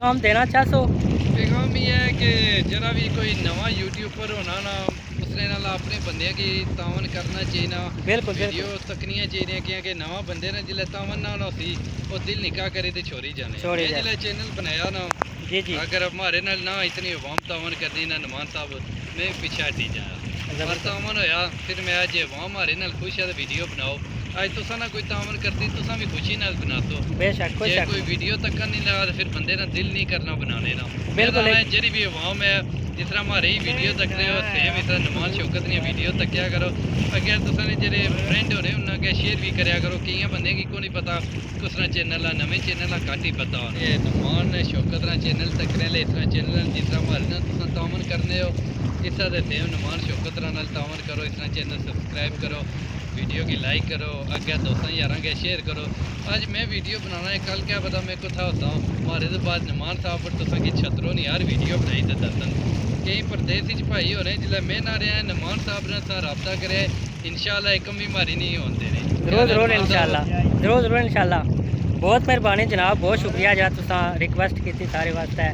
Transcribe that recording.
हम देना 400 पैगाम ये है कि जरा भी कोई नवा यूट्यूब पर होना ना उसने नाल अपने बंदे की तावन करना चाहिए ना। बिल्कुल वीडियो तकनियां चाहिए कि नवा बंदे ने जिले तावन ना होना सी वो दिल निकाह करे तो छोड़ी जाने जिले चैनल बनाया ना जी जी अगर हमारे नाल ना इतनी अवाम तावन करनी ना नुमान साहब मैं पीछे हटी जाया पर तावन होया फिर मैं अज अवाम हमारे नाल खुश है तो वीडियो बनाओ आज तुसा ना कोई तावन करती तुसा भी खुशी नाल बना दो बेशक कोई वीडियो तक नहीं लगा तो फिर बंदे ना दिल नहीं करना बनाने ना बिल्कुल जेरी भी अवाम है जिस तरह हमारे ही वीडियो तक रहे हो सेम इस तरह नुमान शौकत ने वीडियो तक्या करो अगर तुसा ने जेरे फ्रेंड होने उन्होंने शेयर भी करया करो कई बंदे की को नहीं पता किस तरह चैनल है नवे चैनल है घट ही पता ये नुमान शौकत ना चैनल तकने ले इस तरह चैनल जिस तरह हमारे ना तुसा तावन करने हो इस तरह दे सेम नुमान शौकत नाल तावन करो इस तरह चैनल सब्सक्राइब करो वीडियो की लाइक करो अगे दोस्तों यार के शेयर करो। आज मैं वीडियो बनाना है कल क्या पता मैं कुछ होता हूँ हमारे तो बाद नुमान साहब पर तुसा की छतरों नहीं यार वीडियो बनाई तो दसन कई परदेश भाई हो रहे हैं जिसले मैं ना रहा नुमान साहब ने रबता करे इंशाल्लाह एक भी मारी नहीं होते जरूर इंशाल्लाह बहुत मेहरबानी जनाब बहुत शुक्रिया जरा तुसा रिक्वेस्ट की सारे वास्ते